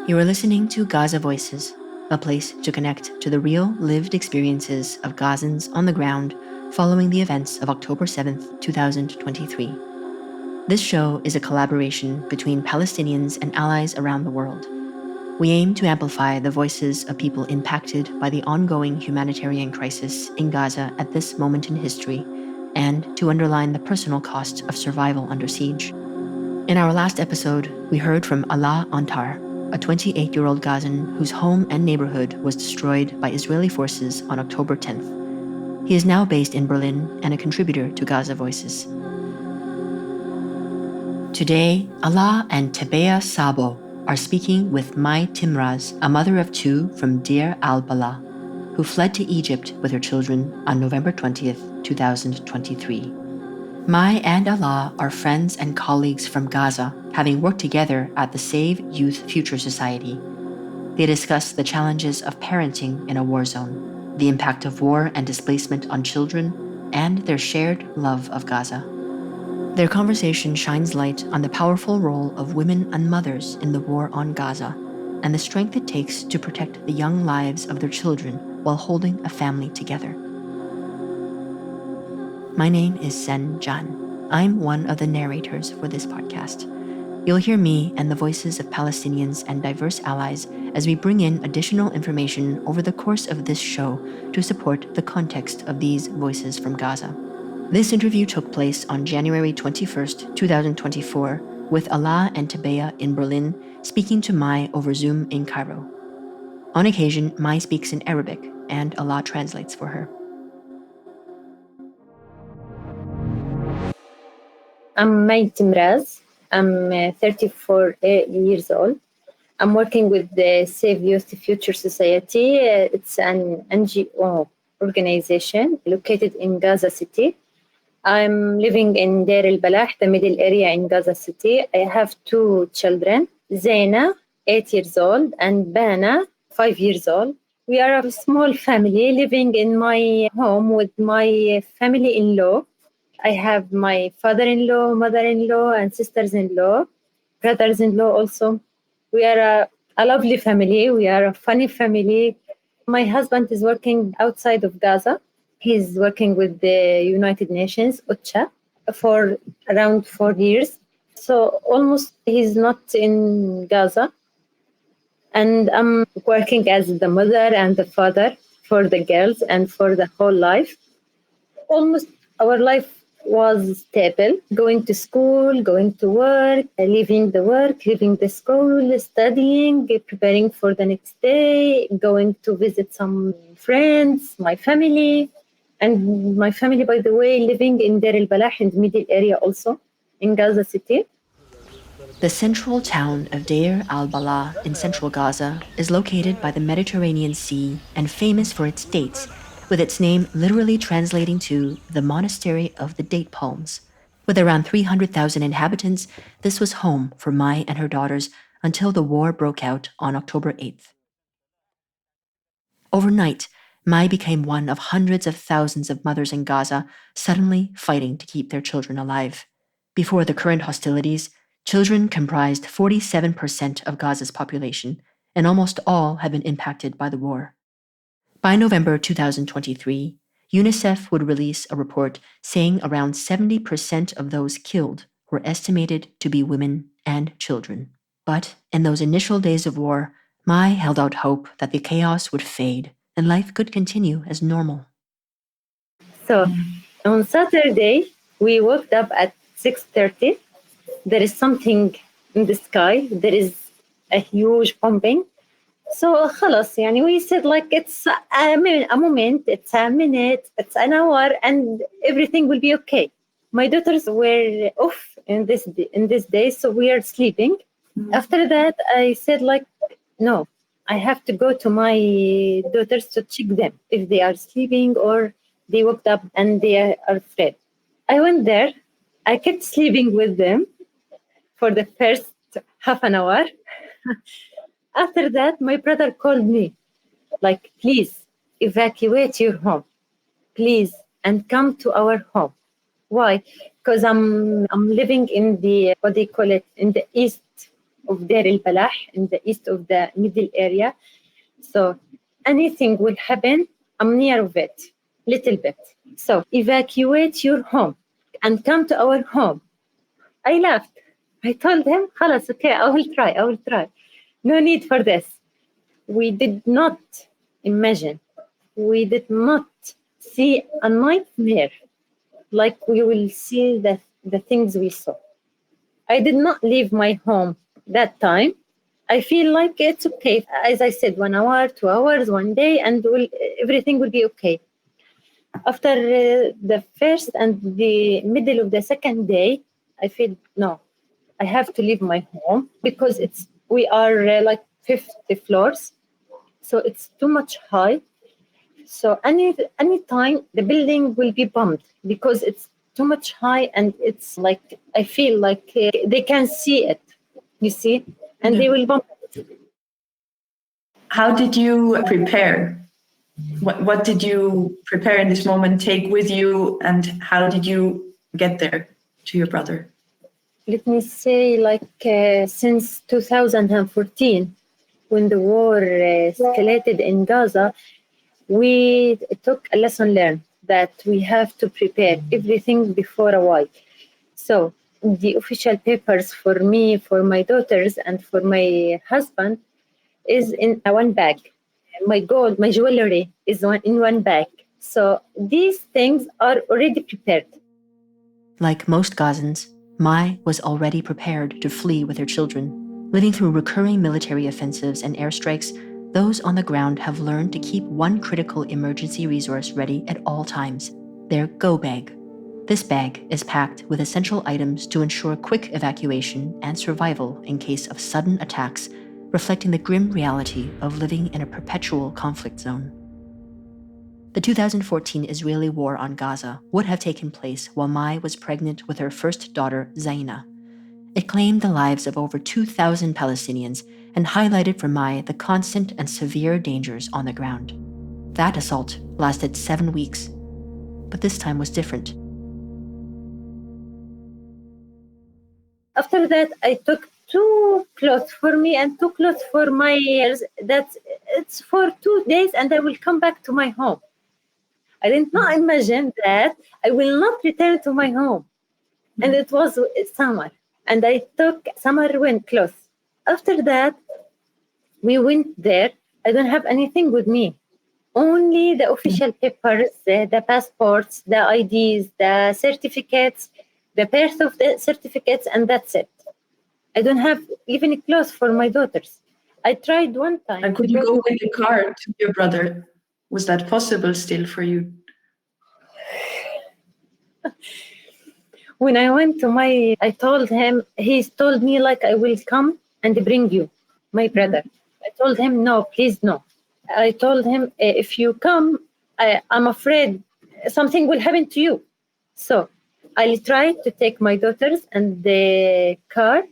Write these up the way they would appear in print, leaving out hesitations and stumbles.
You are listening to Gaza Voices, a place to connect to the real lived experiences of Gazans on the ground following the events of October 7th, 2023. This show is a collaboration between Palestinians and allies around the world. We aim to amplify the voices of people impacted by the ongoing humanitarian crisis in Gaza at this moment in history, and to underline the personal cost of survival under siege. In our last episode, we heard from Alaa Antar, a 28-year-old Gazan whose home and neighborhood was destroyed by Israeli forces on October 10th. He is now based in Berlin and a contributor to Gaza Voices. Today, Alaa and Tabea Szabo are speaking with Mai Timraz, a mother of two from Deir al-Balah, who fled to Egypt with her children on November 20th, 2023. Mai and Alaa are friends and colleagues from Gaza, having worked together at the Save Youth Future Society. They discuss the challenges of parenting in a war zone, the impact of war and displacement on children, and their shared love of Gaza. Their conversation shines light on the powerful role of women and mothers in the war on Gaza, and the strength it takes to protect the young lives of their children while holding a family together. My name is Sen Jan. I'm one of the narrators for this podcast. You'll hear me and the voices of Palestinians and diverse allies as we bring in additional information over the course of this show to support the context of these voices from Gaza. This interview took place on January 21st, 2024, with Alaa and Tabea in Berlin speaking to Mai over Zoom in Cairo. On occasion, Mai speaks in Arabic and Alaa translates for her. I'm Mai Timraz. I'm 34 years old. I'm working with the Save Youth Future Society. It's an NGO organization located in Gaza City. I'm living in Deir al-Balah, the middle area in Gaza City. I have two children, Zaina, 8 years old, and Bana, 5 years old. We are a small family living in my home with my family-in-law. I have my father-in-law, mother-in-law, and sisters-in-law, brothers-in-law also. We are a lovely family. We are a funny family. My husband is working outside of Gaza. He's working with the United Nations, OCHA, for around 4 years. So almost he's not in Gaza. And I'm working as the mother and the father for the girls and for the whole life. Almost our life was stable, going to school, going to work, leaving the school, studying, preparing for the next day, going to visit some friends, my family. And my family, by the way, living in Deir al-Balah in the middle area also, in Gaza City. The central town of Deir al-Balah in central Gaza is located by the Mediterranean Sea and famous for its dates, with its name literally translating to the Monastery of the Date Palms. With around 300,000 inhabitants, this was home for Mai and her daughters until the war broke out on October 8th. Overnight, Mai became one of hundreds of thousands of mothers in Gaza suddenly fighting to keep their children alive. Before the current hostilities, children comprised 47% of Gaza's population, and almost all have been impacted by the war. By November 2023, UNICEF would release a report saying around 70% of those killed were estimated to be women and children. But in those initial days of war, Mai held out hope that the chaos would fade and life could continue as normal. So on Saturday, we woke up at 6:30. There is something in the sky. There is a huge bombing. So خلاص, we said like it's a moment, it's a minute, it's an hour, and everything will be okay. My daughters were off in this day, so we are sleeping. Mm-hmm. After that, I said like, no, I have to go to my daughters to check them if they are sleeping or they woke up and they are afraid. I went there. I kept sleeping with them for the first half an hour. After that, my brother called me, like, please evacuate your home, please, and come to our home. Why? Because I'm living in the, in the east of Deir al-Balah in the east of the middle area. So anything will happen, I'm near of it, little bit. So evacuate your home and come to our home. I laughed. I told him, خلاص, okay, I will try. No need for this. We did not imagine. We did not see a nightmare like we will see the things we saw. I did not leave my home that time. I feel like it's okay. As I said, 1 hour, 2 hours, 1 day, and everything will be okay. After the first and the middle of the second day, I feel, no, I have to leave my home because we are like 50 floors. So it's too much high. So any time the building will be bombed because it's too much high, and it's like I feel like they can see it, you see, and they will bomb it. How did you prepare? What did you prepare in this moment, take with you, and how did you get there to your brother? Let me say, like since 2014, when the war escalated in Gaza, we took a lesson learned that we have to prepare everything before a while. So the official papers for me, for my daughters, and for my husband is in one bag. My gold, my jewelry is in one bag. So these things are already prepared. Like most Gazans, Mai was already prepared to flee with her children. Living through recurring military offensives and airstrikes, those on the ground have learned to keep one critical emergency resource ready at all times: their go bag. This bag is packed with essential items to ensure quick evacuation and survival in case of sudden attacks, reflecting the grim reality of living in a perpetual conflict zone. The 2014 Israeli war on Gaza would have taken place while Mai was pregnant with her first daughter, Zaina. It claimed the lives of over 2,000 Palestinians and highlighted for Mai the constant and severe dangers on the ground. That assault lasted 7 weeks, but this time was different. After that, I took 2 clothes for me and 2 clothes for my ears. It's for 2 days, and I will come back to my home. I did not imagine that I will not return to my home. And it was summer, and I took summer wind clothes. After that, we went there. I don't have anything with me. Only the official papers, the passports, the IDs, the certificates, the birth of the certificates, and that's it. I don't have even clothes for my daughters. I tried one time. And could you go with the car to your brother? Was that possible still for you? When I went to I told him, he told me like, I will come and bring you, my brother. I told him, no, please, no. I told him, if you come, I'm afraid something will happen to you. So I'll try to take my daughters and the car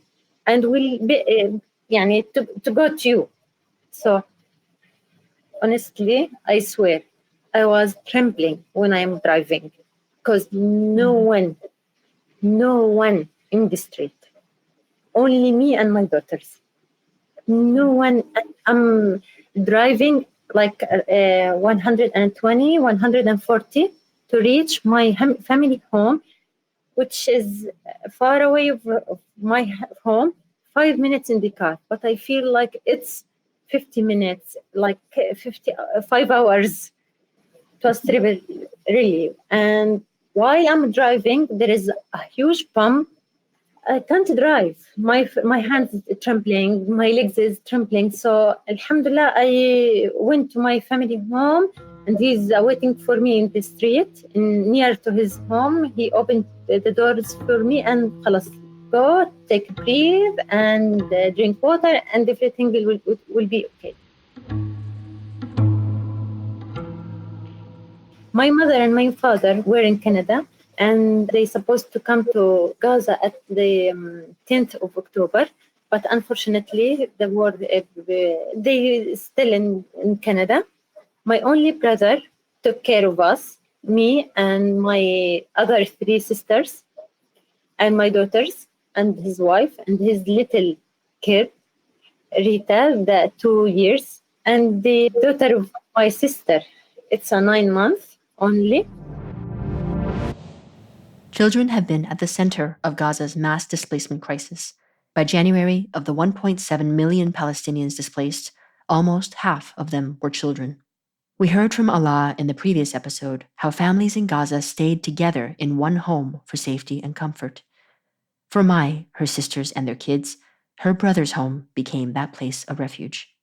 and we'll be, to go to you. So honestly, I swear, I was trembling when I'm driving because no one in the street, only me and my daughters. No one. I'm driving like 120, 140 to reach my family home, which is far away of my home, 5 minutes in the car. But I feel like it's 50 minutes, like 5 hours. It was terrible, really. And while I'm driving, there is a huge bomb. I can't drive. My hands is trembling, my legs is trembling. So alhamdulillah, I went to my family home, and he's waiting for me in the street, near to his home. He opened the doors for me, and خلاص, go, take a breathe, and drink water, and everything will be okay. My mother and my father were in Canada, and they supposed to come to Gaza at the 10th of October. But unfortunately, the war, they still in Canada. My only brother took care of us, me and my other 3 sisters, and my daughters, and his wife, and his little kid, Rita, the 2 years, and the daughter of my sister. It's a 9 month only. Children have been at the center of Gaza's mass displacement crisis. By January, of the 1.7 million Palestinians displaced, almost half of them were children. We heard from Alaa in the previous episode how families in Gaza stayed together in one home for safety and comfort. For Mai, her sisters, and their kids, her brother's home became that place of refuge.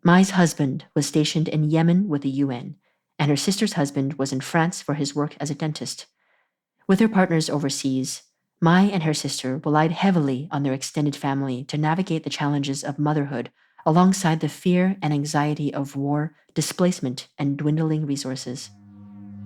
Mai's husband was stationed in Yemen with the UN, and her sister's husband was in France for his work as a dentist. With their partners overseas, Mai and her sister relied heavily on their extended family to navigate the challenges of motherhood alongside the fear and anxiety of war, displacement, and dwindling resources.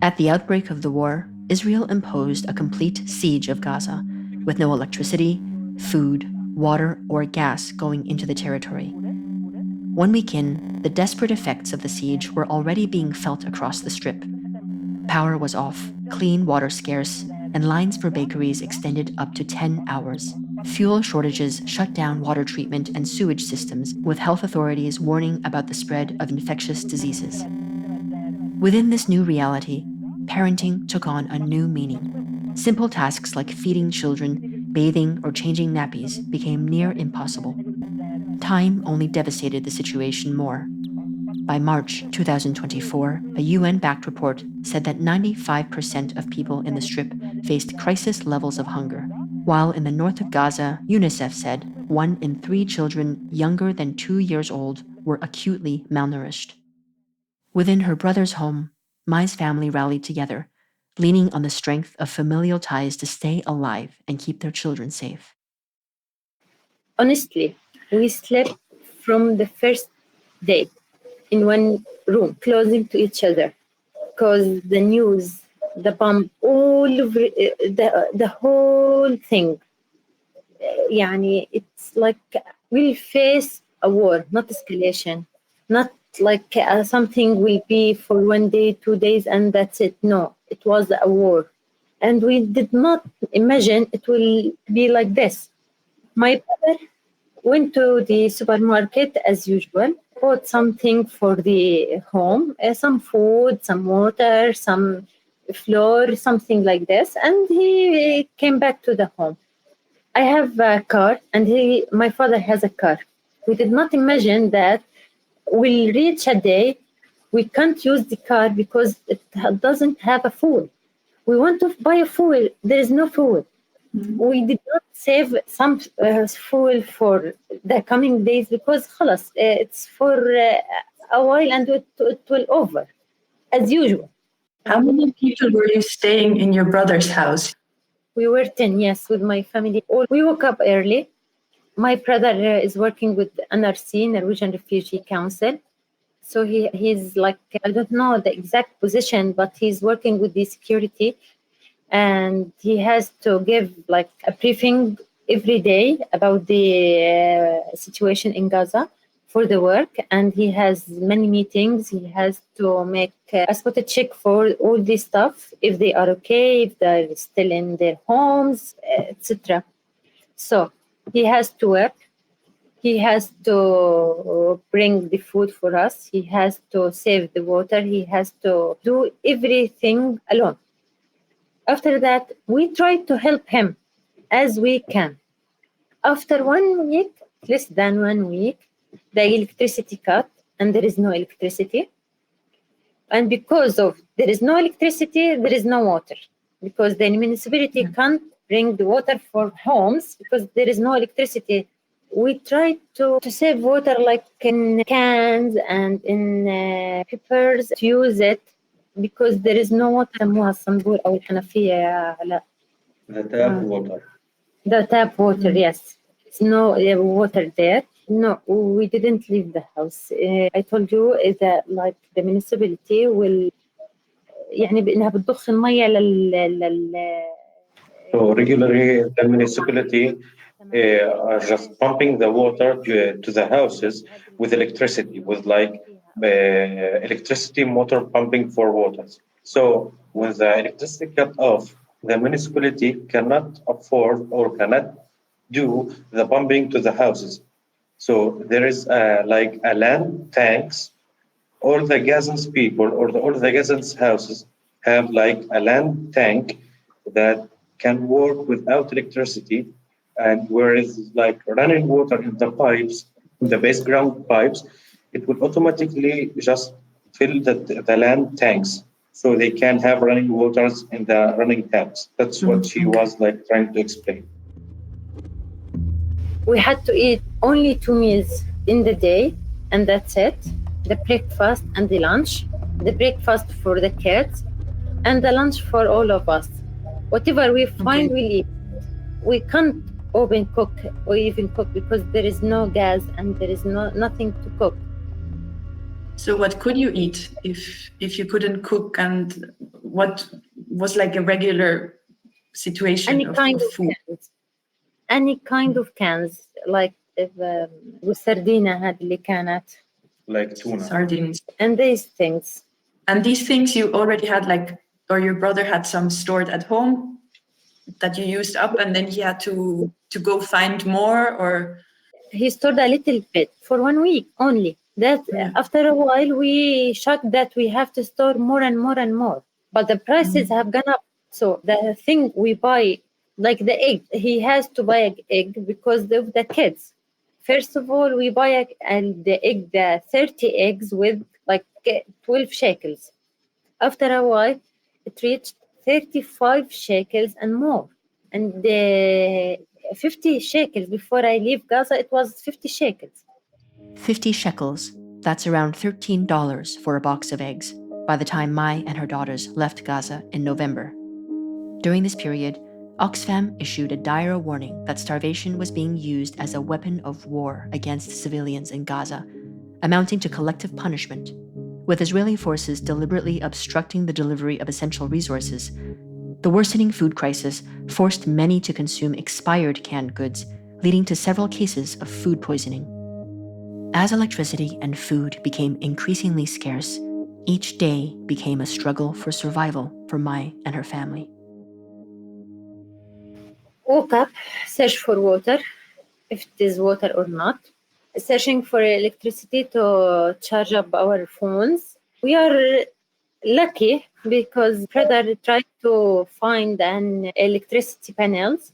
At the outbreak of the war, Israel imposed a complete siege of Gaza, with no electricity, food, water, or gas going into the territory. 1 week in, the desperate effects of the siege were already being felt across the Strip. Power was off, clean water scarce, and lines for bakeries extended up to 10 hours. Fuel shortages shut down water treatment and sewage systems, with health authorities warning about the spread of infectious diseases. Within this new reality, parenting took on a new meaning. Simple tasks like feeding children, bathing, or changing nappies became near impossible. Time only devastated the situation more. By March 2024, a UN-backed report said that 95% of people in the Strip faced crisis levels of hunger, while in the north of Gaza, UNICEF said 1 in 3 children younger than 2 years old were acutely malnourished. Within her brother's home, Mai's family rallied together, leaning on the strength of familial ties to stay alive and keep their children safe. Honestly, we slept from the first day in one room, closing to each other, because the news, the bomb, all over the whole thing. يعني it's like we'll face a war, not escalation, not like something will be for 1 day, 2 days, and that's it. No, it was a war. And we did not imagine it will be like this. My brother went to the supermarket as usual, bought something for the home, some food, some water, some flour, something like this, and he came back to the home. I have a car, and my father has a car. We did not imagine that we'll reach a day we can't use the car because it doesn't have a fuel. We want to buy a fuel. There is no fuel. We did not save some fuel for the coming days because خلاص, it's for a while and it will over as usual. How many people were you staying in your brother's house? We were 10, yes, with my family. We woke up early. My brother is working with NRC, Norwegian Refugee Council. So he's like, I don't know the exact position, but he's working with the security. And he has to give like a briefing every day about the situation in Gaza for the work. And he has many meetings. He has to make a spot check for all this stuff, if they are okay, if they're still in their homes, etc. So he has to work. He has to bring the food for us. He has to save the water. He has to do everything alone. After that, we try to help him as we can. After 1 week, less than 1 week, the electricity cut and there is no electricity. And because of there is no electricity, there is no water. Because the municipality can't bring the water for homes because there is no electricity. We try to save water like in cans and in peppers to use it because there is no water. سموها الصنبور أو الحنفية يا علاء. The tap water. The tap water, yes. There's no water there. No, we didn't leave the house. I told you that like the municipality will يعني بأنها بتضخ المية So regularly the municipality are just pumping the water to the houses with electricity, with like electricity motor pumping for water. So when the electricity cut off, the municipality cannot afford or cannot do the pumping to the houses. So there is like a land tanks. All the Gazans people or all the Gazans houses have like a land tank that can work without electricity, and whereas like running water in the pipes, in the base ground pipes, it would automatically just fill the land tanks so they can have running waters in the running taps. That's what she was like trying to explain. We had to eat only 2 meals in the day, and that's it. The breakfast and the lunch. The breakfast for the kids, and the lunch for all of us. Whatever we find, we'll eat. We can't open cook or even cook because there is no gas and there is nothing to cook. So what could you eat if you couldn't cook, and what was like a regular situation Any of kind of food? cans. Any kind of cans, like والسردينة هذه اللي كانت. Like tuna. Sardines. And these things. And these things you already had, like, or your brother had some stored at home that you used up, and then he had to go find more, or? He stored a little bit for 1 week only. That after a while we shocked that we have to store more and more and more. But the prices have gone up. So the thing we buy, like the egg, he has to buy an egg because of the kids. First of all, we buy the 30 eggs with like 12 shekels. After a while, it reached 35 shekels and more. And 50 shekels before I leave Gaza, it was 50 shekels. 50 shekels, that's around $13 for a box of eggs, by the time Mai and her daughters left Gaza in November. During this period, Oxfam issued a dire warning that starvation was being used as a weapon of war against civilians in Gaza, amounting to collective punishment, with Israeli forces deliberately obstructing the delivery of essential resources. The worsening food crisis forced many to consume expired canned goods, leading to several cases of food poisoning. As electricity and food became increasingly scarce, each day became a struggle for survival for Mai and her family. Woke up, search for water, if it is water or not, searching for electricity to charge up our phones. We are lucky because brother tried to find an electricity panels.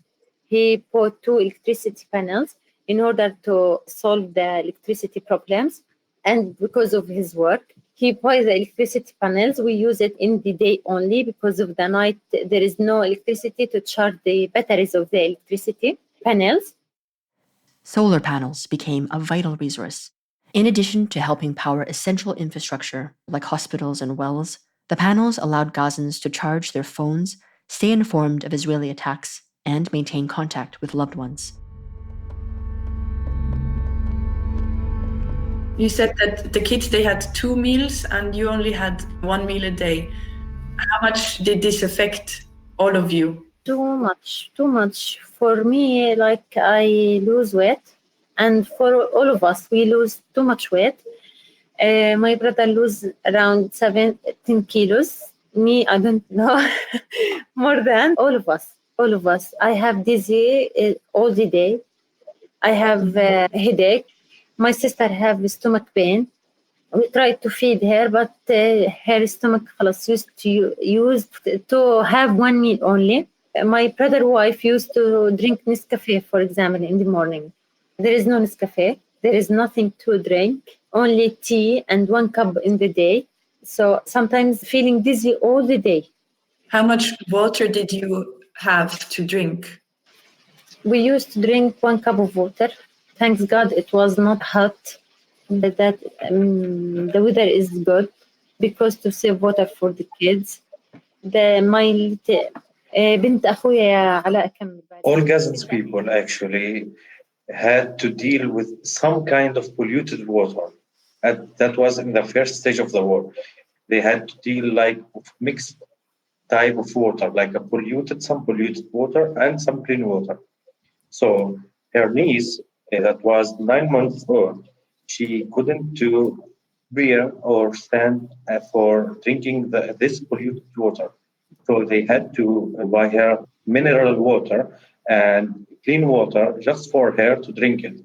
He bought 2 electricity panels in order to solve the electricity problems. And because of his work, he buys the electricity panels. We use it in the day only because of the night. There is no electricity to charge the batteries of the electricity panels. Solar panels became a vital resource. In addition to helping power essential infrastructure like hospitals and wells, the panels allowed Gazans to charge their phones, stay informed of Israeli attacks, and maintain contact with loved ones. You said that the kids, they had 2 meals and you only had 1 meal a day. How much did this affect all of you? Too much. For me, like I lose weight, and for all of us, we lose too much weight. My brother lose around 17 kilos. Me, I don't know, more than all of us. I have dizzy all the day. I have a headache. My sister have stomach pain. We tried to feed her, but her stomach used to have 1 meal only. My brother's wife used to drink Nescafe, for example, in the morning. There is no Nescafe. There is nothing to drink, only tea and 1 cup in the day. So sometimes feeling dizzy all the day. How much water did you have to drink? We used to drink 1 cup of water. Thanks God it was not hot. That the weather is good because to save water for the kids. بنت أخويا علاء كمل. All Gazans people actually had to deal with some kind of polluted water. And that was in the first stage of the war. They had to deal like with mixed type of water, like some polluted water and some clean water. So her niece, that was 9 months old, she couldn't do bear or stand for drinking this polluted water. So they had to buy her mineral water, and clean water just for her to drink it.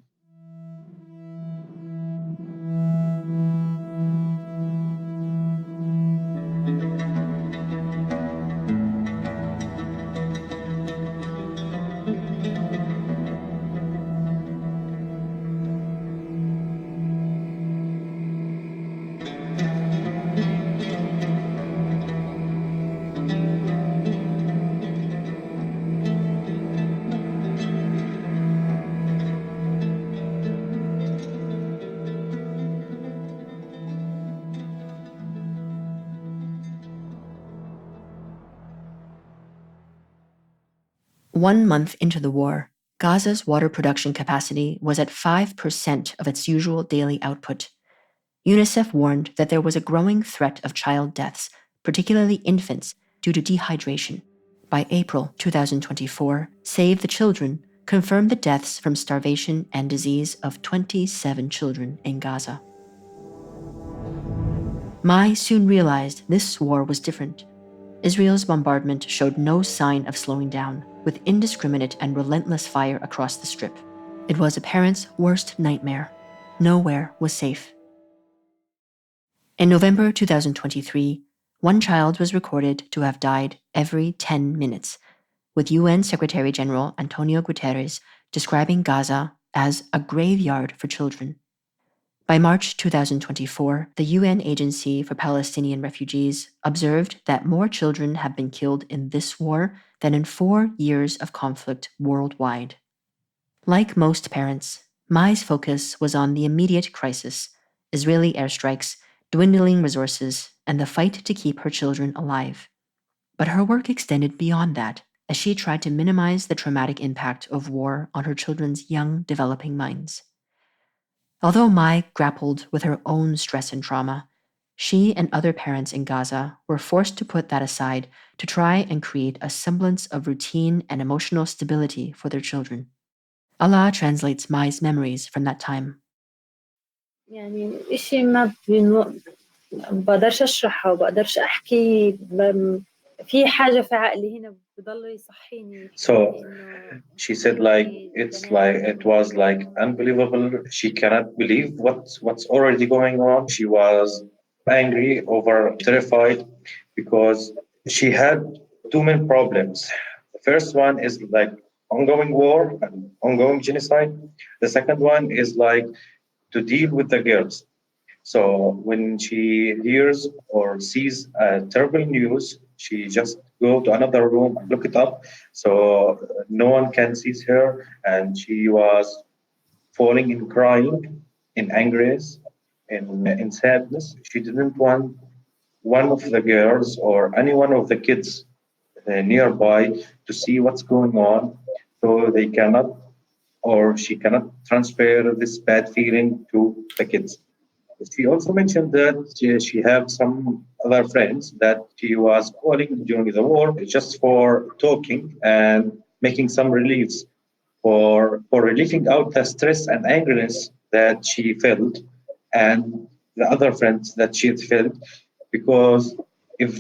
One month into the war, Gaza's water production capacity was at 5% of its usual daily output. UNICEF warned that there was a growing threat of child deaths, particularly infants, due to dehydration. By April 2024, Save the Children confirmed the deaths from starvation and disease of 27 children in Gaza. Mai soon realized this war was different. Israel's bombardment showed no sign of slowing down, with indiscriminate and relentless fire across the strip. It was a parent's worst nightmare. Nowhere was safe. In November 2023, one child was recorded to have died every 10 minutes, with UN Secretary General Antonio Guterres describing Gaza as a graveyard for children. By March 2024, the UN Agency for Palestinian Refugees observed that more children have been killed in this war than in 4 years of conflict worldwide. Like most parents, Mai's focus was on the immediate crisis: Israeli airstrikes, dwindling resources, and the fight to keep her children alive. But her work extended beyond that, as she tried to minimize the traumatic impact of war on her children's young, developing minds. Although Mai grappled with her own stress and trauma, she and other parents in Gaza were forced to put that aside to try and create a semblance of routine and emotional stability for their children. Alaa translates Mai's memories from that time. يعني إشي ما بقدرش أشرحه وبقدرش أحكي. في حاجة في عقلي هنا بضل يصحيني. So she said it was like unbelievable. She cannot believe what's already going on. She was angry, terrified, because she had two main problems. The first one is like ongoing war and ongoing genocide. The second one is like to deal with the girls. So when she hears or sees terrible news, she just go to another room and look it up. So no one can see her, and she was falling in crying, in anger, in sadness. She didn't want one of the girls or any one of the kids nearby to see what's going on, so they cannot or she cannot transfer this bad feeling to the kids. She also mentioned that she had some other friends that she was calling during the war just for talking and making some reliefs for relieving out the stress and angerness that she felt, and the other friends that she felt, because if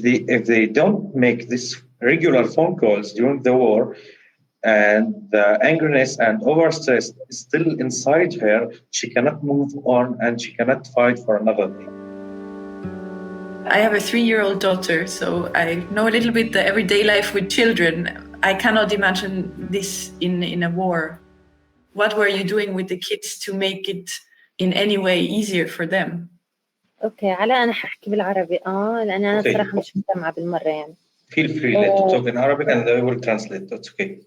they don't make these regular phone calls during the war, and the angerness and overstress is still inside her, she cannot move on and she cannot fight for another day. I have a 3-year-old daughter, so I know a little bit the everyday life with children. I cannot imagine this in a war. What were you doing with the kids to make it in any way easier for them? اوكي علاء انا حاحكي بالعربي لان انا صراحه مش مستمعه بالمره يعني. Feel free to talk in Arabic and I will translate. That's okay.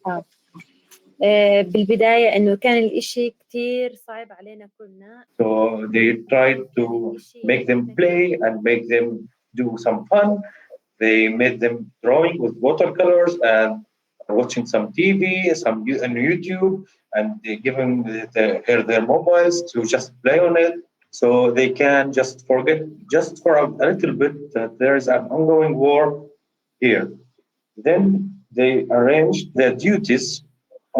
بالبداية إنه كان الإشي كتير صعب علينا كلنا. So they tried to make them play and make them do some fun. They made them drawing with watercolors and watching some TV, some on YouTube, and they give them their mobiles to just play on it, so they can just forget just for a little bit that there is an ongoing war here. Then they arranged their duties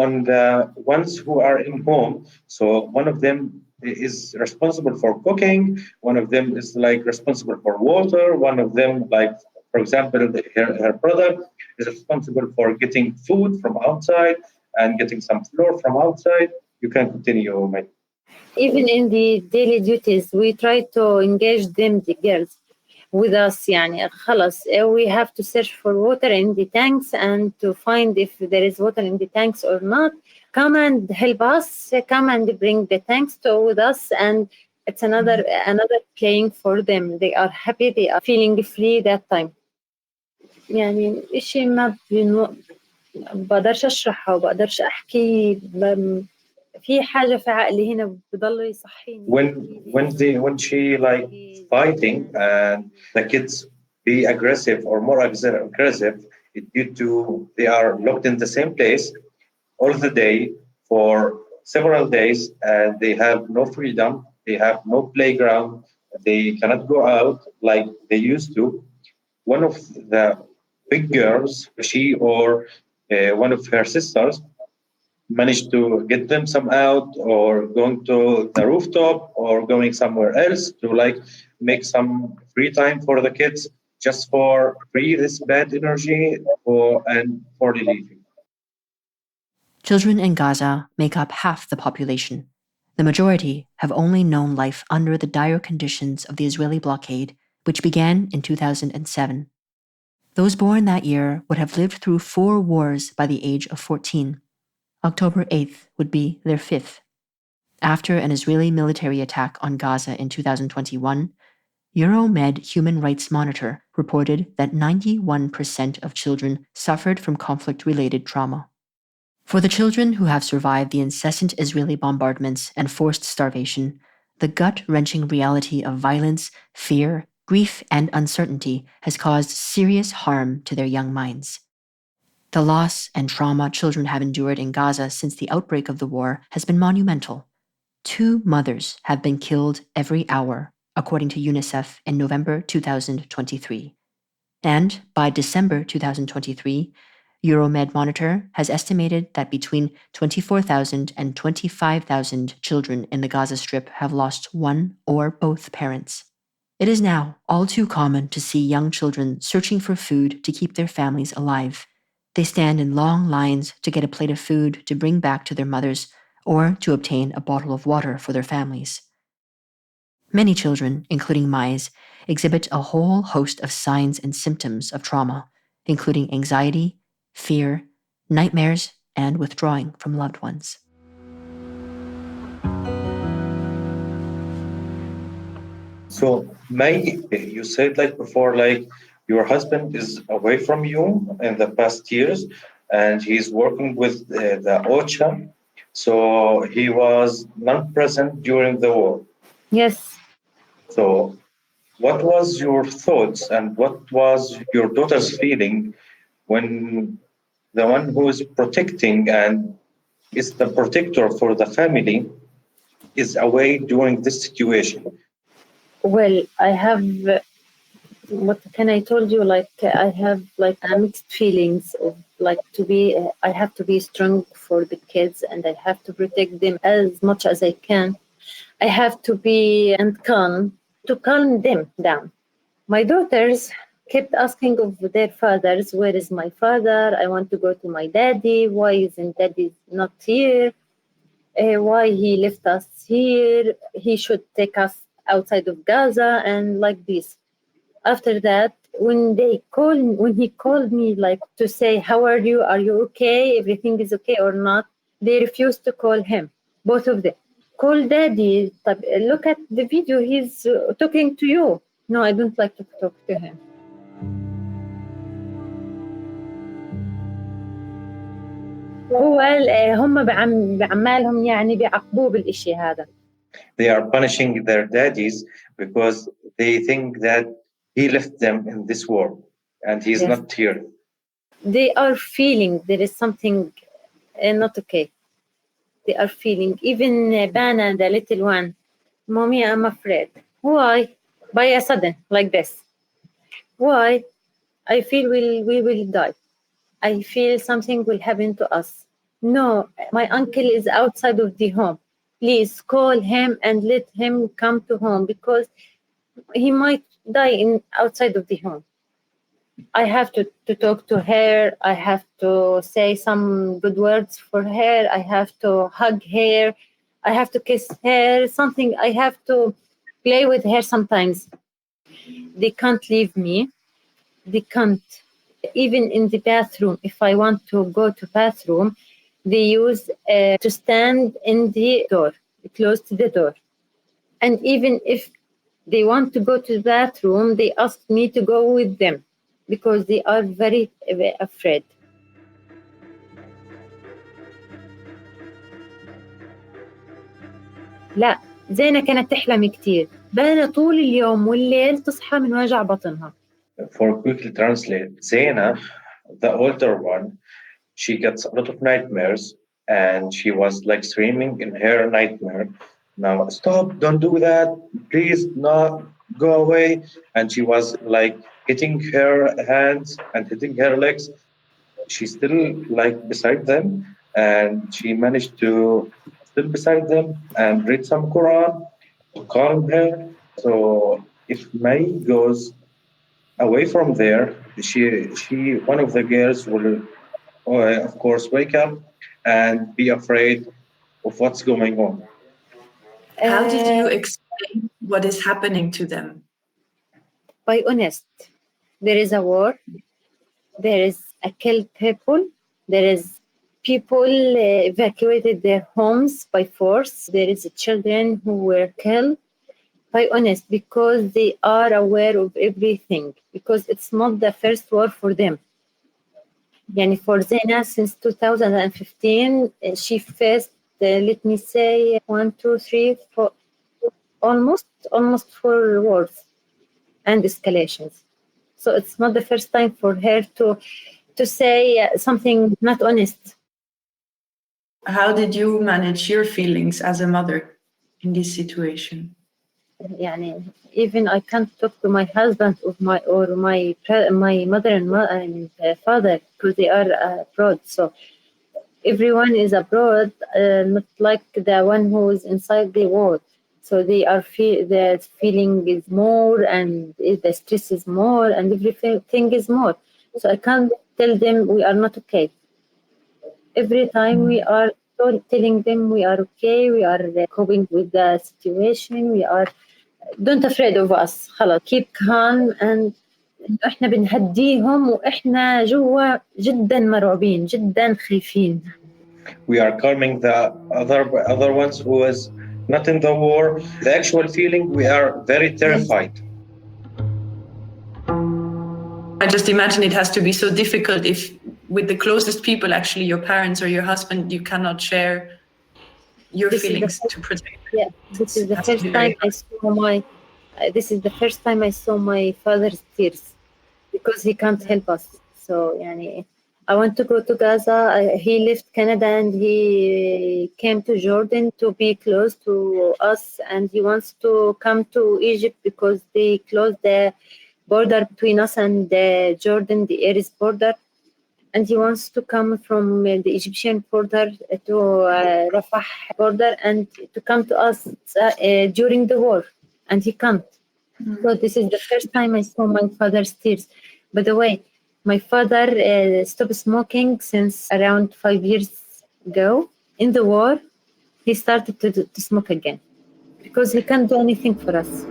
on the ones who are in home. So one of them is responsible for cooking. One of them is like responsible for water. One of them, like, for example, her brother is responsible for getting food from outside. and getting some floor from outside, you can continue, mate. Even in the daily duties, we try to engage them, the girls, with us. يعني خلاص, we have to search for water in the tanks and to find if there is water in the tanks or not. Come and help us. Come and bring the tanks to with us, and it's another playing for them. They are happy. They are feeling free that time. يعني إشي ما بقدرش أشرحه وبقدرش أحكي. في حاجة في عقلي هنا بضل يصحيني. When she like fighting and the kids be aggressive or more aggressive, it due to they are locked in the same place all the day for several days, and they have no freedom, they have no playground, they cannot go out like they used to. One of the big girls, she or one of her sisters, managed to get them some out or going to the rooftop or going somewhere else to like make some free time for the kids just for free this bad energy and for relieving. Children in Gaza make up half the population. The majority have only known life under the dire conditions of the Israeli blockade, which began in 2007. Those born that year would have lived through 4 wars by the age of 14. October 8th would be their 5th. After an Israeli military attack on Gaza in 2021, Euromed Human Rights Monitor reported that 91% of children suffered from conflict-related trauma. For the children who have survived the incessant Israeli bombardments and forced starvation, the gut-wrenching reality of violence, fear, grief, and uncertainty has caused serious harm to their young minds. The loss and trauma children have endured in Gaza since the outbreak of the war has been monumental. 2 mothers have been killed every hour, according to UNICEF in November 2023. And by December 2023, Euromed Monitor has estimated that between 24,000 and 25,000 children in the Gaza Strip have lost one or both parents. It is now all too common to see young children searching for food to keep their families alive. They stand in long lines to get a plate of food to bring back to their mothers or to obtain a bottle of water for their families. Many children, including Mai's, exhibit a whole host of signs and symptoms of trauma, including anxiety, fear, nightmares, and withdrawing from loved ones. So, May, you said like before, like your husband is away from you in the past years, and he's working with the OCHA. So he was not present during the war. Yes. So, what was your thoughts and what was your daughter's feeling when the one who is protecting and is the protector for the family is away during this situation? Well, I have, what can I told you? Like I have like mixed feelings of like to be. I have to be strong for the kids, and I have to protect them as much as I can. I have to be and calm to calm them down. My daughters kept asking of their fathers, "Where is my father? I want to go to my daddy. Why isn't daddy not here? Why he left us here? He should take us outside of Gaza," and like this. After that, when he called me like to say, "How are you? Are you okay? Everything is okay or not?" They refused to call him, both of them. Call daddy. Look at the video. He's talking to you. No, I don't like to talk to him. هو هم بعمالهم يعني بيعاقبوه بالإشي هذا. They are punishing their daddies because they think that he left them in this war and he's Yes. not here. They are feeling there is something not okay. They are feeling. Even Bana, the little one, "Mommy, I'm afraid." Why? By a sudden, like this. Why? I feel we will die. I feel something will happen to us. No, my uncle is outside of the home. Please call him and let him come to home because he might die outside of the home. I have to talk to her. I have to say some good words for her. I have to hug her. I have to kiss her. Something I have to play with her sometimes. They can't leave me. They can't. Even in the bathroom, if I want to go to bathroom, they use to stand in the door, close to the door. And even if they want to go to the bathroom, they ask me to go with them because they are very afraid. لا، زينة كانت تحلم كتير، بقى طول اليوم والليل تصحى من وجع بطنها. For quickly translate, Zaina, the older one, she gets a lot of nightmares and she was like screaming in her nightmare, now stop, don't do that, please not go away. And she was like hitting her hands and hitting her legs. She's still like beside them and she managed to still beside them and read some Quran to calm her. So if May goes away from there, she one of the girls will of course wake up and be afraid of what's going on. How did you explain what is happening to them? By honest, there is a war, there is a killed people, there is people evacuated their homes by force, there is children who were killed. By honest, because they are aware of everything, because it's not the first war for them. Yani for Zena, since 2015, she faced, let me say, 1, 2, 3, 4, almost 4 wars and escalations. So it's not the first time for her to say something not honest. How did you manage your feelings as a mother in this situation? Yani, even I can't talk to my husband or my mother and father because they are abroad. So everyone is abroad, not like the one who is inside the world. So they are the feeling is more and the stress is more and everything is more. So I can't tell them we are not okay. Every time we are telling them we are okay, we are coping with the situation, we are don't afraid of us. خلاص keep calm and احنا بنهديهم واحنا جوا جدا مرعوبين جدا خايفين. We are calming the other ones who is not in the war. The actual feeling, we are very terrified. I just imagine it has to be so difficult if with the closest people, actually your parents or your husband, you cannot share your feelings to protect them. Yeah, this is the first time I saw this is the first time I saw my father's tears because he can't help us. So yani, I want to go to Gaza. He left Canada and he came to Jordan to be close to us, and he wants to come to Egypt because they closed the border between us and Jordan, the Dearest border. And he wants to come from the Egyptian border to Rafah border and to come to us during the war, and he can't. So this is the first time I saw my father's tears. By the way, my father stopped smoking since around 5 years ago. In the war, he started to smoke again because he can't do anything for us.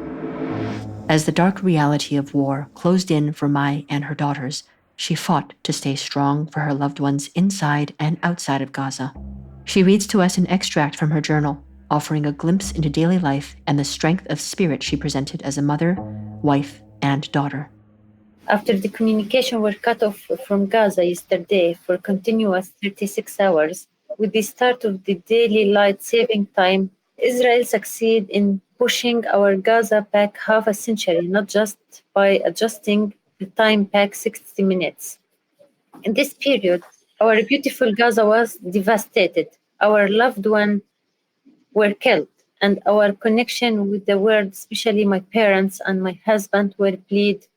As the dark reality of war closed in for Mai and her daughters, she fought to stay strong for her loved ones inside and outside of Gaza. She reads to us an extract from her journal, offering a glimpse into daily life and the strength of spirit she presented as a mother, wife, and daughter. After the communication were cut off from Gaza yesterday for continuous 36 hours, with the start of the daily light-saving time, Israel succeeded in pushing our Gaza back half a century, not just by adjusting the time back 60 minutes. In this period, our beautiful Gaza was devastated. Our loved ones were killed, and our connection with the world, especially my parents and my husband, were plead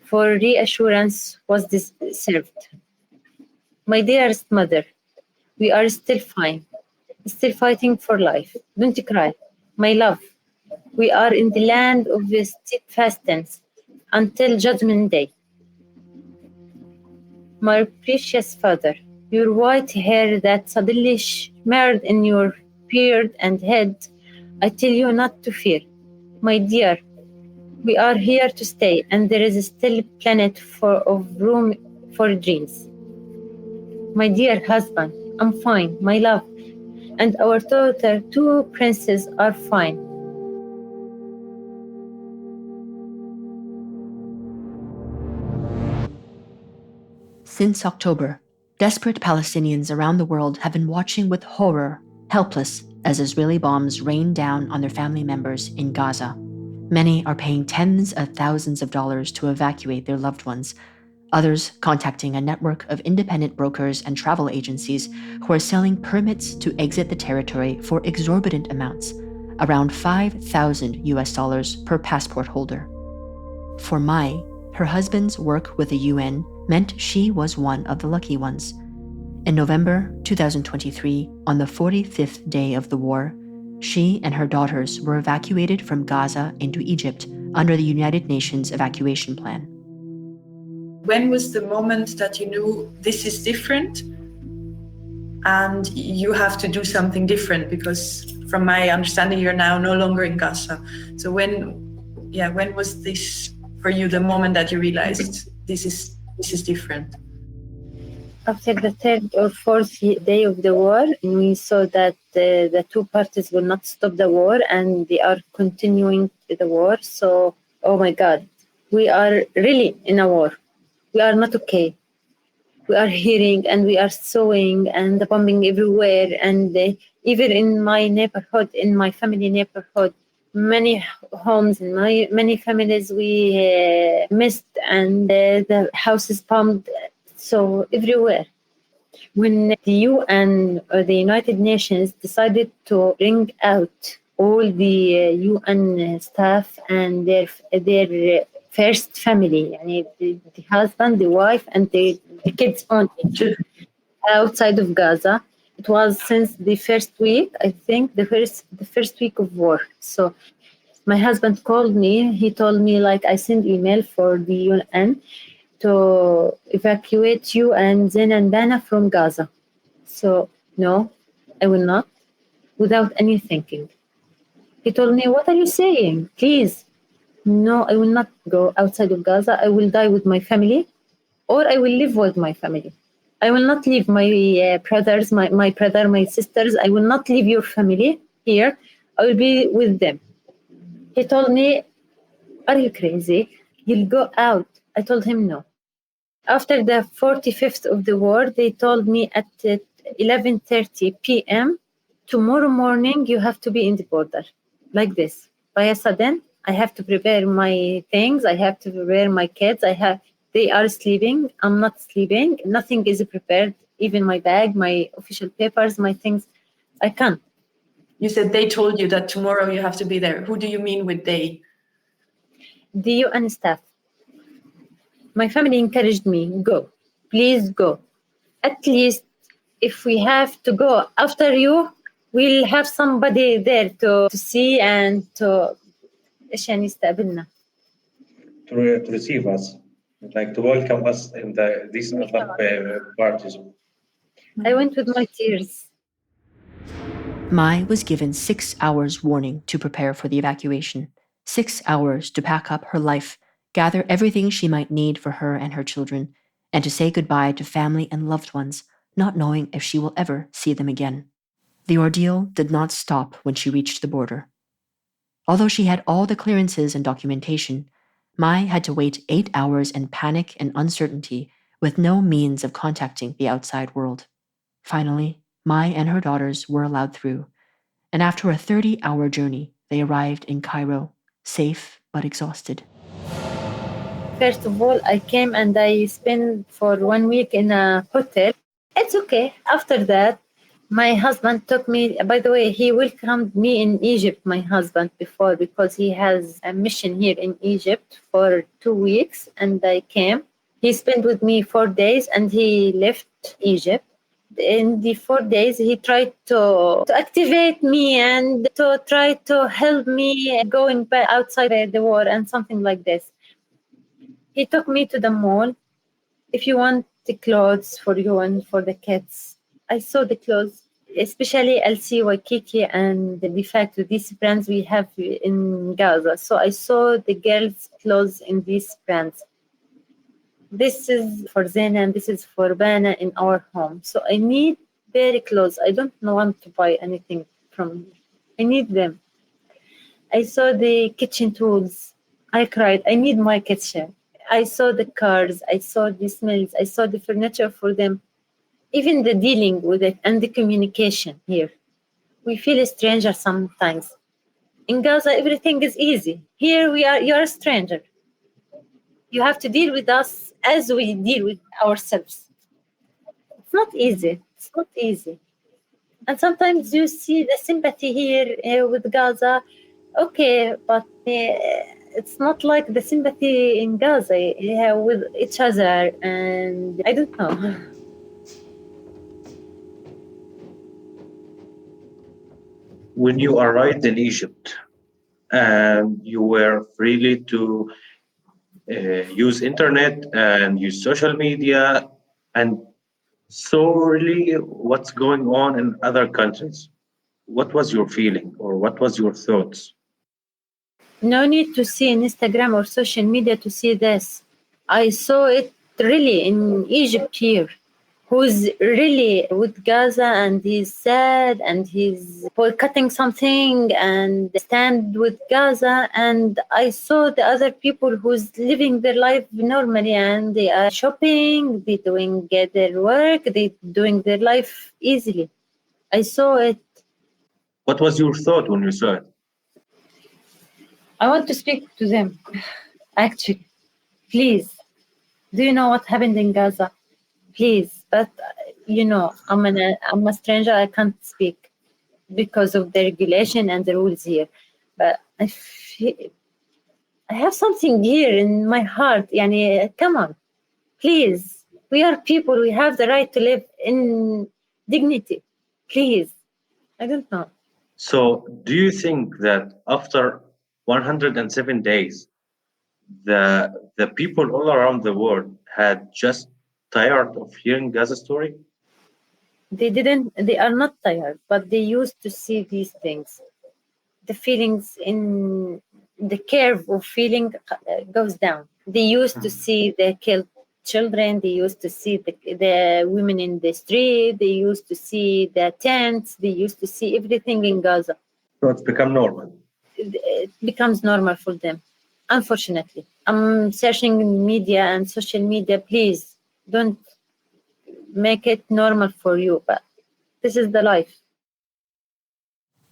for reassurance was served. My dearest mother, we are still fine, still fighting for life. Don't cry. My love, we are in the land of the steadfastness until Judgment Day. My precious father, your white hair that suddenly shimmered in your beard and head, I tell you not to fear. My dear, we are here to stay, and there is still planet of room for dreams. My dear husband, I'm fine, my love, and our daughter, two princes, are fine. Since October, desperate Palestinians around the world have been watching with horror, helpless, as Israeli bombs rain down on their family members in Gaza. Many are paying tens of thousands of dollars to evacuate their loved ones, others contacting a network of independent brokers and travel agencies who are selling permits to exit the territory for exorbitant amounts, around 5,000 US dollars per passport holder. For Mai, her husband's work with the UN meant she was one of the lucky ones. In November 2023, on the 45th day of the war, she and her daughters were evacuated from Gaza into Egypt under the United Nations evacuation plan. When was the moment that you knew this is different and you have to do something different? Because from my understanding, you're now no longer in Gaza. So when was this for you, the moment that you realized this is different? After the third or fourth day of the war, we saw that the two parties will not stop the war and they are continuing the war. So, oh my God, we are really in a war. We are not okay. We are hearing and we are sewing and the bombing everywhere. And even in my neighborhood, in my family neighborhood, many homes and many families we missed, and the houses bombed. So everywhere. When the UN or the United Nations decided to bring out all the UN staff and their first family, the husband, the wife, and the kids only outside of Gaza. It was since the first week, I think, the first week of war. So my husband called me. He told me, like, I sent email for the UN to evacuate you and Zen and Dana from Gaza. So, no, I will not, without any thinking. He told me, what are you saying? Please. No, I will not go outside of Gaza. I will die with my family, or I will live with my family. I will not leave my brothers, my brother, my sisters. I will not leave your family here. I will be with them. He told me, are you crazy? You'll go out. I told him no. After the 45th of the war, they told me at 11:30 p.m., tomorrow morning you have to be in the border. Like this. By a sudden, I have to prepare my things. I have to prepare my kids. They are sleeping. I'm not sleeping. Nothing is prepared. Even my bag, my official papers, my things. I can't. You said they told you that tomorrow you have to be there. Who do you mean with they? The UN staff. My family encouraged me, go, please go. At least if we have to go after you, we'll have somebody there to see and to receive us, like to welcome us in these other parties. I went with my tears. Mai was given 6 hours warning to prepare for the evacuation, 6 hours to pack up her life, gather everything she might need for her and her children, and to say goodbye to family and loved ones, not knowing if she will ever see them again. The ordeal did not stop when she reached the border. Although she had all the clearances and documentation, Mai had to wait 8 hours in panic and uncertainty with no means of contacting the outside world. Finally, Mai and her daughters were allowed through, and after a 30-hour journey, they arrived in Cairo, safe but exhausted. First of all, I came and I spent for 1 week in a hotel. It's okay. After that, my husband took me, by the way, he welcomed me in Egypt, my husband, before, because he has a mission here in Egypt for 2 weeks, and I came. He spent with me 4 days and he left Egypt. In the 4 days, he tried to activate me and to try to help me going back outside the war and something like this. He took me to the mall. If you want the clothes for you and for the kids. I saw the clothes, especially LC, Waikiki, and the fact of these brands we have in Gaza. So I saw the girls' clothes in these brands. This is for Zena and this is for Bana in our home. So I need very clothes. I don't want to buy anything from here. I need them. I saw the kitchen tools. I cried. I need my kitchen. I saw the cars. I saw the smells. I saw the furniture for them. Even the dealing with it and the communication here. We feel a stranger sometimes. In Gaza, everything is easy. Here we are, you're a stranger. You have to deal with us as we deal with ourselves. It's not easy. It's not easy. And sometimes you see the sympathy here with Gaza. Okay, but it's not like the sympathy in Gaza with each other. And I don't know. When you arrived in Egypt and you were freely to use internet and use social media and so really what's going on in other countries, what was your feeling or what was your thoughts? No need to see in Instagram or social media to see this. I saw it really in Egypt here, who's really with Gaza and he's sad and he's boycotting something and stand with Gaza. And I saw the other people who's living their life normally and they are shopping, they doing their work, they doing their life easily. I saw it. What was your thought when you saw it? I want to speak to them, actually. Please, do you know what happened in Gaza? Please, but I'm a stranger. I can't speak because of the regulation and the rules here. But I have something here in my heart. Yani, come on, please. We are people. We have the right to live in dignity. Please, I don't know. So, do you think that after 107 days, the people all around the world had just tired of hearing Gaza's story? They are not tired, but they used to see these things. The feelings in the curve of feeling goes down. They used to see the killed children. They used to see the women in the street. They used to see the tents. They used to see everything in Gaza. So it's become normal. It becomes normal for them, unfortunately. I'm searching in media and social media. Please don't make it normal for you, but this is the life.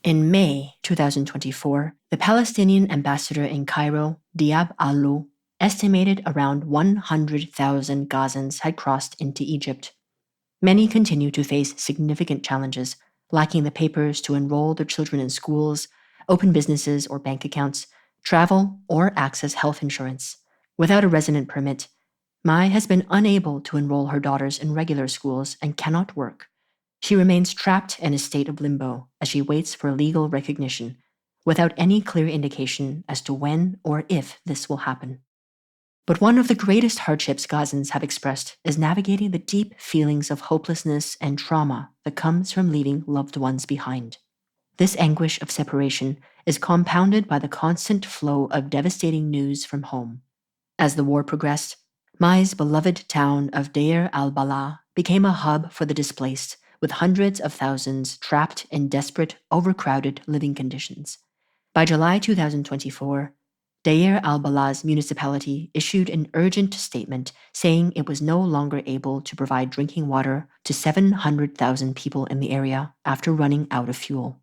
In May 2024, the Palestinian ambassador in Cairo, Diab Alou, estimated around 100,000 Gazans had crossed into Egypt. Many continue to face significant challenges, lacking the papers to enroll their children in schools, open businesses or bank accounts, travel, or access health insurance. Without a resident permit, Mai has been unable to enroll her daughters in regular schools and cannot work. She remains trapped in a state of limbo as she waits for legal recognition, without any clear indication as to when or if this will happen. But one of the greatest hardships Gazans have expressed is navigating the deep feelings of hopelessness and trauma that comes from leaving loved ones behind. This anguish of separation is compounded by the constant flow of devastating news from home. As the war progressed, Mai's beloved town of Deir al-Balah became a hub for the displaced, with hundreds of thousands trapped in desperate, overcrowded living conditions. By July 2024, Deir al-Balah's municipality issued an urgent statement saying it was no longer able to provide drinking water to 700,000 people in the area after running out of fuel.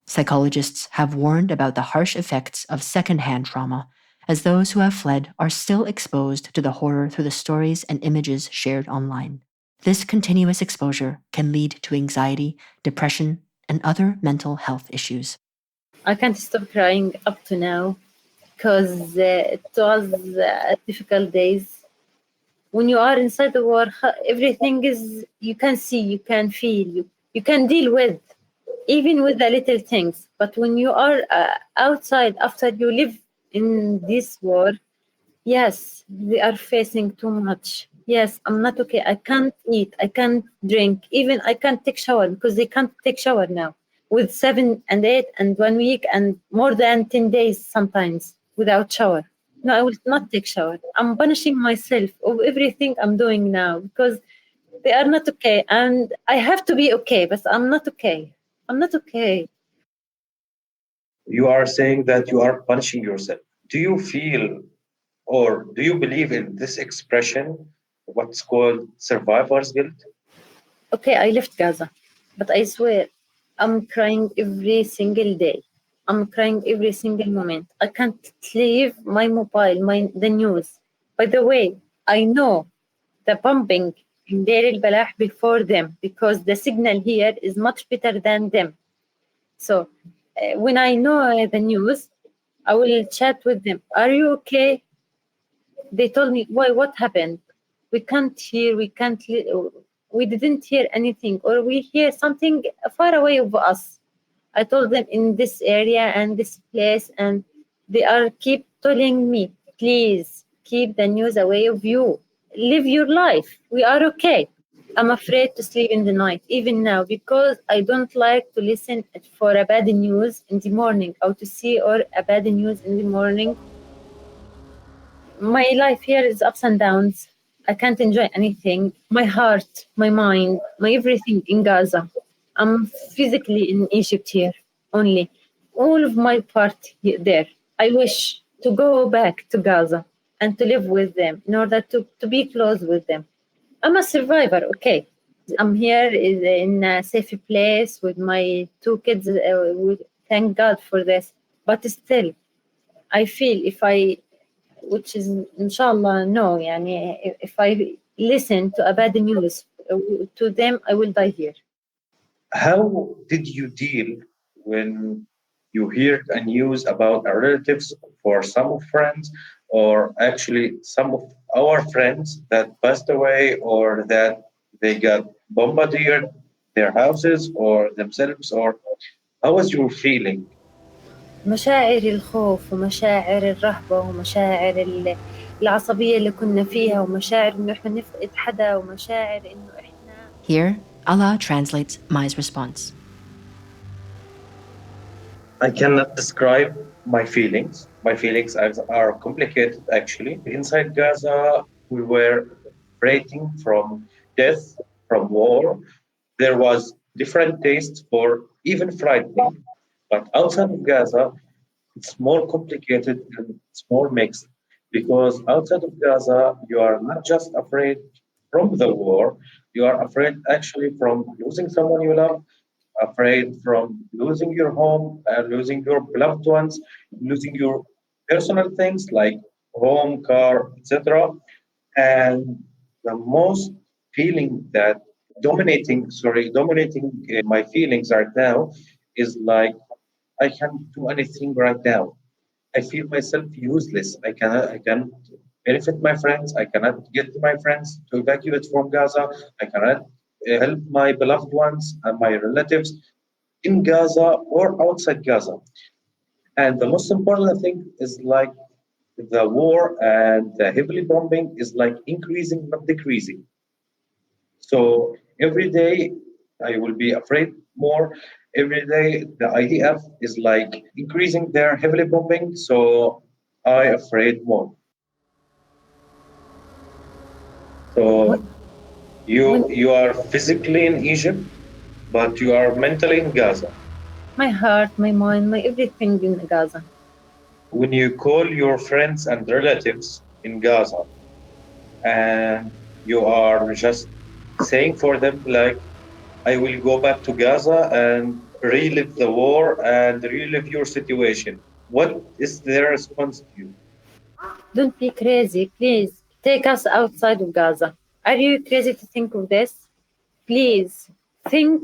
Psychologists have warned about the harsh effects of secondhand trauma, as those who have fled are still exposed to the horror through the stories and images shared online. This continuous exposure can lead to anxiety, depression, and other mental health issues. I can't stop crying up to now because it was difficult days. When you are inside the war, everything is, you can see, you can feel, you can deal with, even with the little things. But when you are outside, after you live in this war, yes, they are facing too much. Yes, I'm not okay. I can't eat. I can't drink. Even I can't take shower because they can't take shower now. With 7 and 8 and 1 week and more than 10 days sometimes without shower. No, I will not take shower. I'm punishing myself of everything I'm doing now because they are not okay. And I have to be okay, but I'm not okay. I'm not okay. You are saying that you are punishing yourself. Do you feel or do you believe in this expression, what's called survivor's guilt? Okay, I left Gaza, but I swear I'm crying every single day. I'm crying every single moment. I can't leave my mobile, the news. By the way, I know the bombing in Deir al-Balah before them because the signal here is much better than them. So when I know the news, I will chat with them. Are you okay? They told me, why, what happened? We can't hear, we didn't hear anything, or we hear something far away of us. I told them in this area and this place, and they are keep telling me, please keep the news away of you. Live your life. We are okay. I'm afraid to sleep in the night, even now, because I don't like to listen for a bad news in the morning or to see or a bad news in the morning. My life here is ups and downs. I can't enjoy anything. My heart, my mind, my everything in Gaza. I'm physically in Egypt here only. All of my part there. I wish to go back to Gaza and to live with them in order to be close with them. I'm a survivor, okay. I'm here in a safe place with my 2 kids. Thank God for this. But still, I feel if I which is inshallah no يعني if I listen to a bad news to them I will die here. How did you deal when you heard a news about our relatives for some of friends, or actually some of our friends that passed away or that they got bombarded, their houses or themselves, or how was your feeling? مشاعر الخوف ومشاعر الرهبة ومشاعر العصبية اللي كنا فيها ومشاعر إنه إحنا نفقد حدا ومشاعر إنه إحنا. Here, Alaa translates Mai's response. I cannot describe my feelings. My feelings are complicated actually. Inside Gaza, we were operating from death, from war. There was different tastes for even frightening. But outside of Gaza, it's more complicated and it's more mixed because outside of Gaza, you are not just afraid from the war, you are afraid actually from losing someone you love, afraid from losing your home, losing your beloved ones, losing your personal things like home, car, etc. And the most feeling that dominating my feelings right now is like I can't do anything right now. I feel myself useless. I can benefit my friends. I cannot get my friends to evacuate from Gaza. I cannot help my beloved ones and my relatives in Gaza or outside Gaza. And the most important thing is like the war and the heavily bombing is like increasing, not decreasing. So every day I will be afraid more. Every day the IDF is like increasing their heavily bombing, so I afraid more. when, So when you are physically in Egypt, but you are mentally in Gaza. my heart, my mind, my everything in Gaza. When you call your friends and relatives in Gaza and you are just saying for them like I will go back to Gaza and relive the war and relive your situation. What is their response to you? Don't be crazy, please. Take us outside of Gaza. Are you crazy to think of this? Please think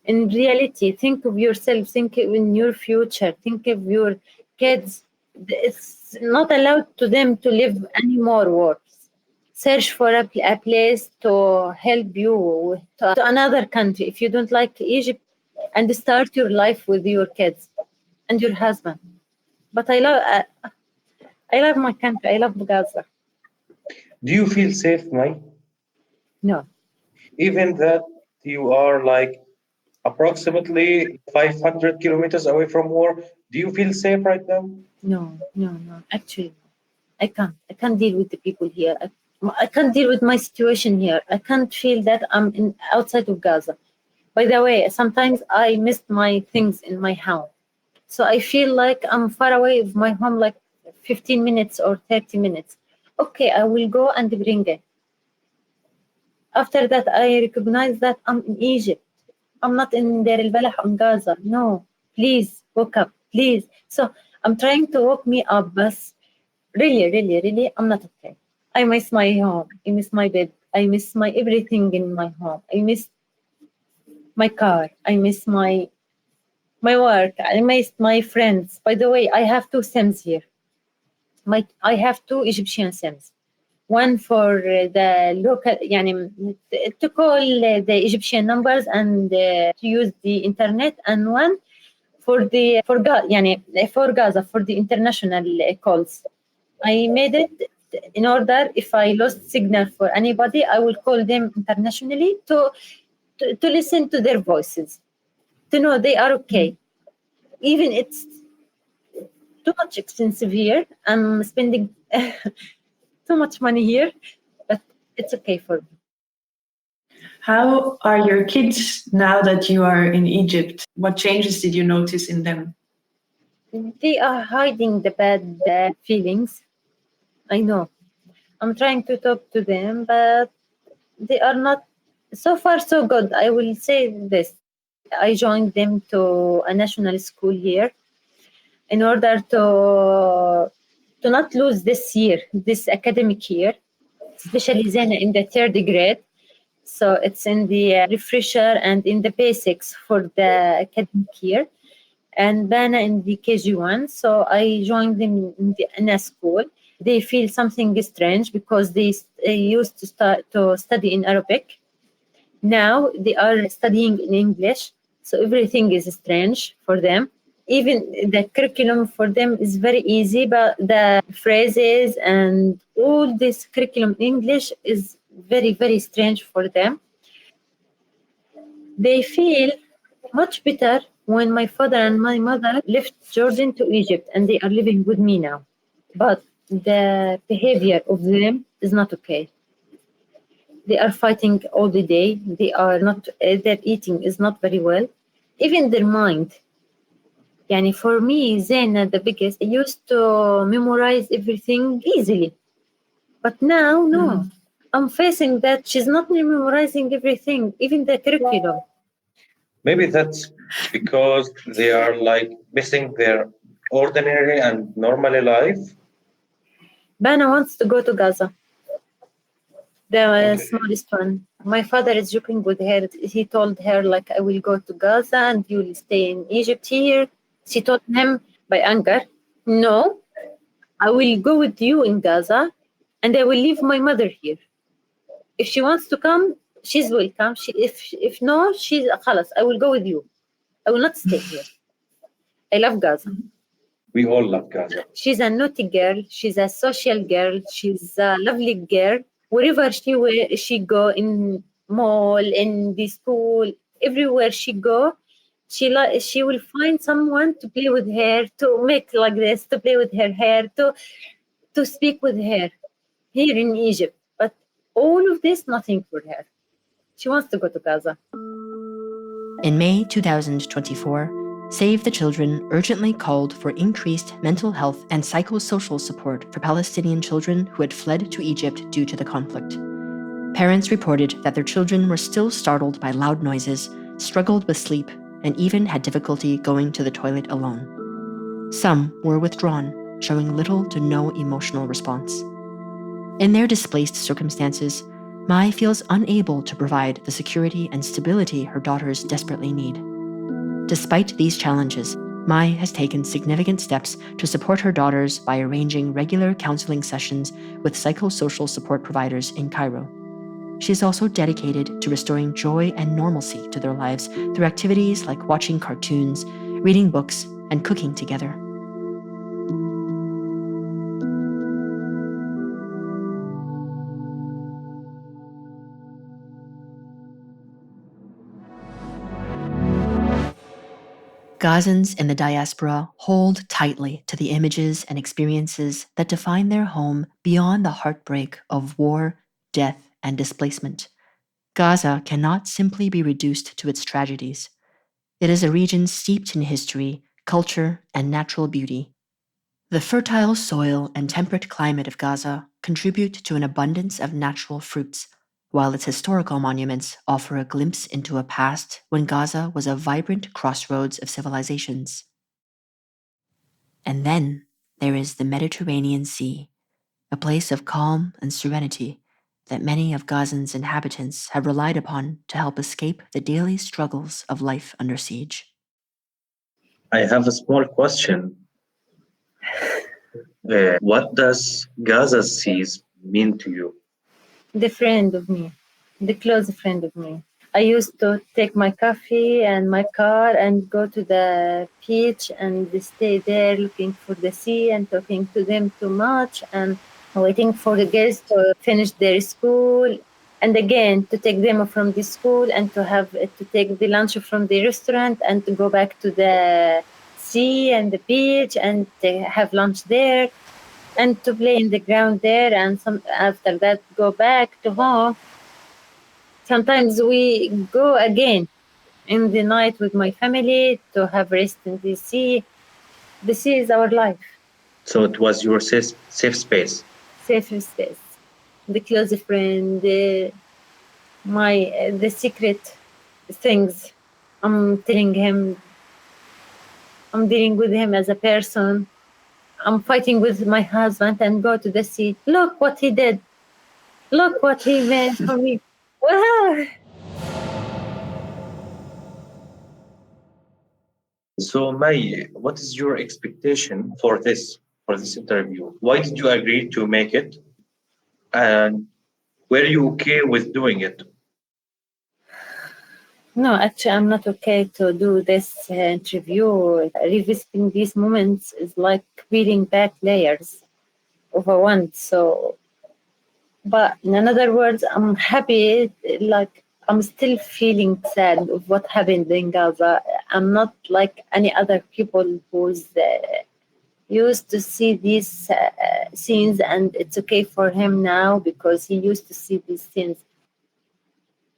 in reality. Think of yourself. Think in your future. Think of your kids. It's not allowed to them to live any more wars. Search for a place to help you to another country if you don't like Egypt and start your life with your kids and your husband. But I love my country. I love Gaza. Do you feel safe, Mai? No, Even that you are like approximately 500 kilometers away from war, do you feel safe right now? no. Actually, no. I can't. I can't deal with the people here. I can't deal with my situation here. I can't feel that I'm outside of Gaza. By the way, sometimes I missed my things in my house. So I feel like I'm far away of my home, like 15 minutes or 30 minutes. Okay, I will go and bring it. After that, I recognize that I'm in Egypt. I'm not in Deir el-Balah on Gaza. No, please wake up, please. So I'm trying to wake me up, but really, I'm not okay. I miss my home. I miss my bed. I miss my everything in my home. I miss my car. I miss my work. I miss my friends. By the way, I have two SIMs here. I have two Egyptian SIMs. One for the local, يعني, to call the Egyptian numbers and to use the internet, and one for Gaza for the international calls. I made it in order if I lost signal for anybody, I will call them internationally to listen to their voices, to know they are okay. Even it's too much expensive here. I'm spending too much money here, but it's okay for me. How are your kids now that you are in Egypt? What changes did you notice in them? They are hiding the bad feelings. I know. I'm trying to talk to them, but they are not so far so good. I will say this. I joined them to a national school here in order to not lose this year, this academic year, especially Zena in the third grade. So it's in the refresher and in the basics for the academic year, and Bana in the KG1. So I joined them in a school. They feel something strange because they used to start to study in Arabic. Now they are studying in English. So everything is strange for them. Even the curriculum for them is very easy, but the phrases and all this curriculum in English is very strange for them. They feel much better when my father and my mother left Jordan to Egypt and they are living with me now. But the behavior of them is not okay. They are fighting all the day. They are not. Their eating is not very well. Even their mind. Yani for me, Zaina, the biggest, used to memorize everything easily. But now, no. I'm facing that she's not memorizing everything, even the curriculum. Maybe that's because they are like missing their ordinary and normal life. Bana wants to go to Gaza, the Okay. smallest one. My father is joking with her. He told her, like, I will go to Gaza and you will stay in Egypt here. She told him by anger, no, I will go with you in Gaza and I will leave my mother here. If she wants to come, she's welcome. If no, she's خلاص, I will go with you. I will not stay here. I love Gaza. We all love Gaza. She's a naughty girl. She's a social girl. She's a lovely girl. Wherever she go, in mall, in the school, everywhere she go, she will find someone to play with her, to make like this, to play with her hair, to speak with her here in Egypt. But all of this, nothing for her. She wants to go to Gaza. In May 2024, Save the Children urgently called for increased mental health and psychosocial support for Palestinian children who had fled to Egypt due to the conflict. Parents reported that their children were still startled by loud noises, struggled with sleep, and even had difficulty going to the toilet alone. Some were withdrawn, showing little to no emotional response. In their displaced circumstances, Mai feels unable to provide the security and stability her daughters desperately need. Despite these challenges, Mai has taken significant steps to support her daughters by arranging regular counseling sessions with psychosocial support providers in Cairo. She is also dedicated to restoring joy and normalcy to their lives through activities like watching cartoons, reading books, and cooking together. Gazans in the diaspora hold tightly to the images and experiences that define their home beyond the heartbreak of war, death, and displacement. Gaza cannot simply be reduced to its tragedies. It is a region steeped in history, culture, and natural beauty. The fertile soil and temperate climate of Gaza contribute to an abundance of natural fruits, while its historical monuments offer a glimpse into a past when Gaza was a vibrant crossroads of civilizations. And then there is the Mediterranean Sea, a place of calm and serenity that many of Gazan's inhabitants have relied upon to help escape the daily struggles of life under siege. I have a small question. What does Gaza seas mean to you? The friend of me, the close friend of me. I used to take my coffee and my car and go to the beach and stay there looking for the sea and talking to them too much and waiting for the girls to finish their school and again to take them from the school and to take the lunch from the restaurant and to go back to the sea and the beach and to have lunch there and to play in the ground there and after that go back to home. Sometimes we go again in the night with my family to have rest in the sea. The sea is our life. So it was your safe space. Safe space. The close friend, the secret things. I'm telling him, I'm dealing with him as a person. I'm fighting with my husband and go to the sea. Look what he did. Look what he made for me. Wow. So, Mai, what is your expectation for this interview? Why did you agree to make it, and were you okay with doing it? No, actually, I'm not okay to do this interview. Revisiting these moments is like peeling back layers of a one. So, but in other words, I'm happy. Like I'm still feeling sad of what happened in Gaza. I'm not like any other people who's used to see these scenes, and it's okay for him now because he used to see these scenes.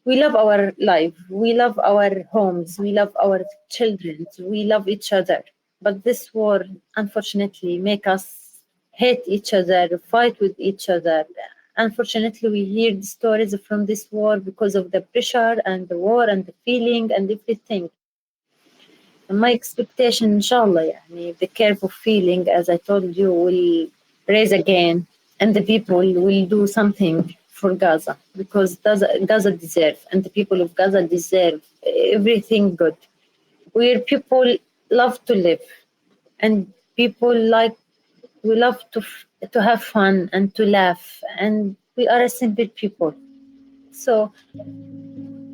We love our life, we love our homes, we love our children, we love each other. But this war, unfortunately, make us hate each other, fight with each other. Unfortunately, we hear the stories from this war because of the pressure and the war and the feeling and everything. And my expectation, inshallah, the curve of feeling, as I told you, will raise again, and the people will do something for Gaza because Gaza deserves, and the people of Gaza deserve everything good. Where people love to live, and people we love to have fun and to laugh, and we are a simple people. So,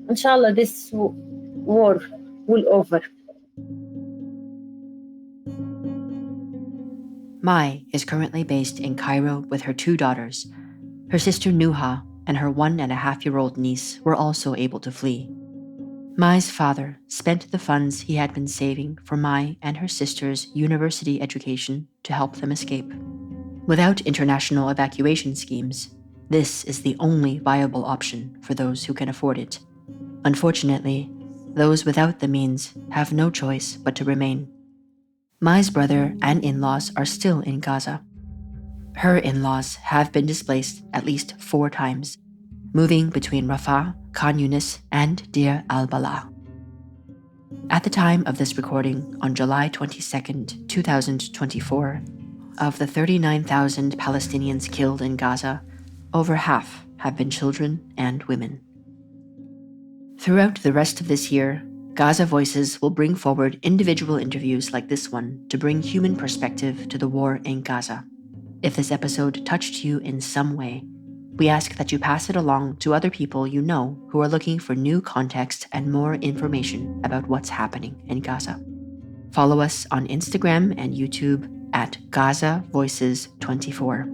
inshallah, this war will over. Mai is currently based in Cairo with her 2 daughters. Her sister Nuha and her 1.5-year-old niece were also able to flee. Mai's father spent the funds he had been saving for Mai and her sister's university education to help them escape. Without international evacuation schemes, this is the only viable option for those who can afford it. Unfortunately, those without the means have no choice but to remain. Mai's brother and in-laws are still in Gaza. Her in-laws have been displaced at least 4 times, moving between Rafah, Khan Yunis, and Deir al-Balah. At the time of this recording, on July 22nd, 2024, of the 39,000 Palestinians killed in Gaza, over half have been children and women. Throughout the rest of this year, Gaza Voices will bring forward individual interviews like this one to bring human perspective to the war in Gaza. If this episode touched you in some way, we ask that you pass it along to other people you know who are looking for new context and more information about what's happening in Gaza. Follow us on Instagram and YouTube at Gaza Voices 24.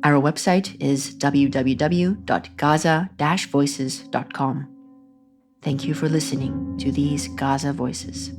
Our website is www.gaza-voices.com. Thank you for listening to these Gaza Voices.